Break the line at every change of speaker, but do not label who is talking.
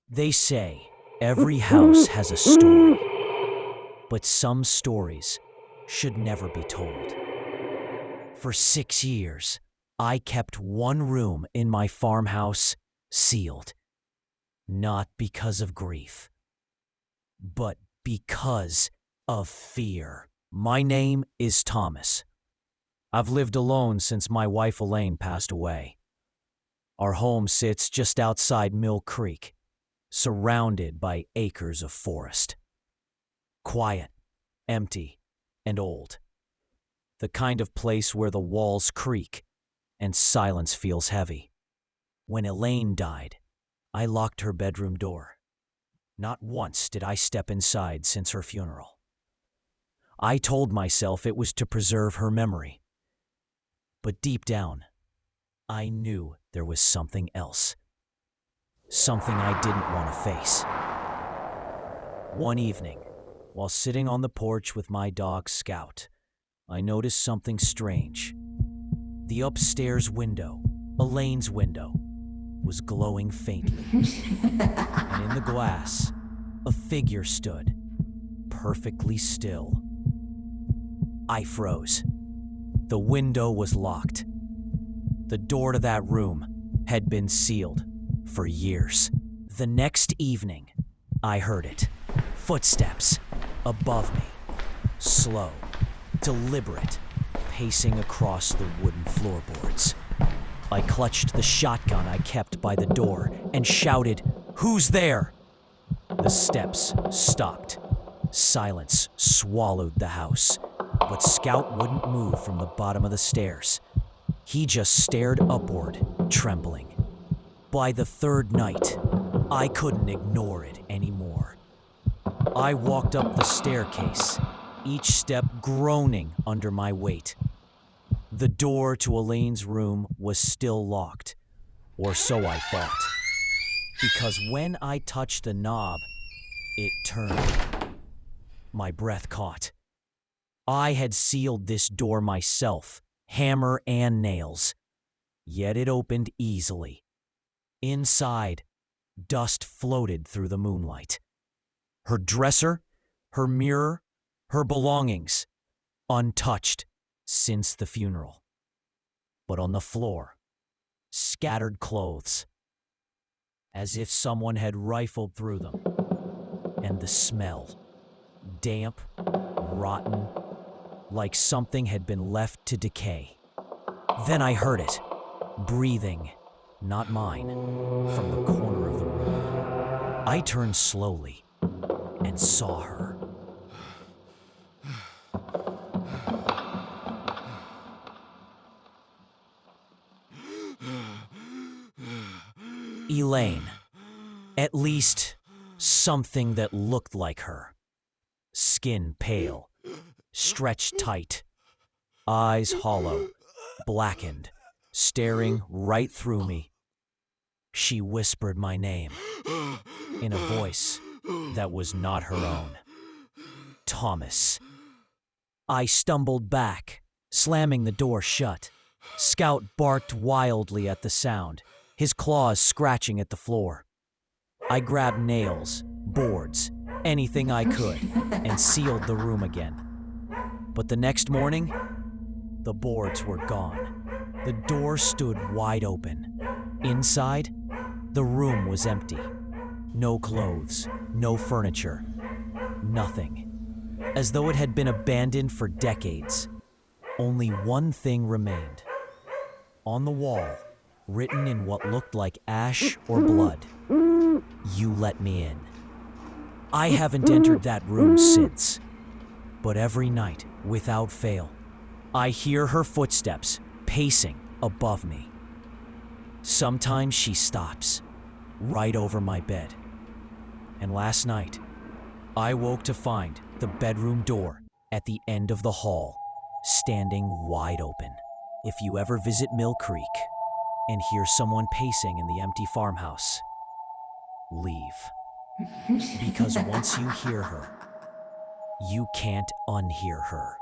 They say every house has a story, but some stories should never be told. For 6 years, I kept one room in my farmhouse sealed, not because of grief, but because of fear. My name is Thomas. I've lived alone since my wife Elaine passed away. Our home sits just outside Mill Creek, surrounded by acres of forest. Quiet, empty, and old. The kind of place where the walls creak and silence feels heavy. When Elaine died, I locked her bedroom door. Not once did I step inside since her funeral. I told myself it was to preserve her memory. But deep down, I knew there was something else. Something I didn't want to face. One evening, while sitting on the porch with my dog Scout, I noticed something strange. The upstairs window, Elaine's window, was glowing faintly. And in the glass, a figure stood, perfectly still. I froze. The window was locked. The door to that room had been sealed for years. The next evening, I heard it. Footsteps above me. Slow, deliberate, pacing across the wooden floorboards. I clutched the shotgun I kept by the door and shouted, "Who's there?" The steps stopped. Silence swallowed the house, but Scout wouldn't move from the bottom of the stairs. He just stared upward, trembling. By the third night, I couldn't ignore it anymore. I walked up the staircase, each step groaning under my weight. The door to Elaine's room was still locked, or so I thought, because when I touched the knob, it turned. My breath caught. I had sealed this door myself, hammer and nails, yet it opened easily. Inside, dust floated through the moonlight. Her dresser, her mirror, her belongings, untouched since the funeral. But on the floor, scattered clothes, as if someone had rifled through them. And the smell, damp, rotten, like something had been left to decay. Then I heard it, breathing, not mine, from the corner of the room. I turned slowly and saw her. Elaine. At least, something that looked like her. Skin pale, stretched tight, eyes hollow, blackened, staring right through me. She whispered my name, in a voice that was not her own. Thomas. I stumbled back, slamming the door shut. Scout barked wildly at the sound, his claws scratching at the floor. I grabbed nails, boards, anything I could, and sealed the room again. But the next morning, the boards were gone. The door stood wide open. Inside, the room was empty. No clothes, no furniture, nothing. As though it had been abandoned for decades. Only one thing remained. On the wall, written in what looked like ash or blood, "You let me in." I haven't entered that room since. But every night, without fail, I hear her footsteps pacing above me. Sometimes she stops, right over my bed. And last night, I woke to find the bedroom door at the end of the hall, standing wide open. If you ever visit Mill Creek and hear someone pacing in the empty farmhouse, leave. Because once you hear her, you can't unhear her.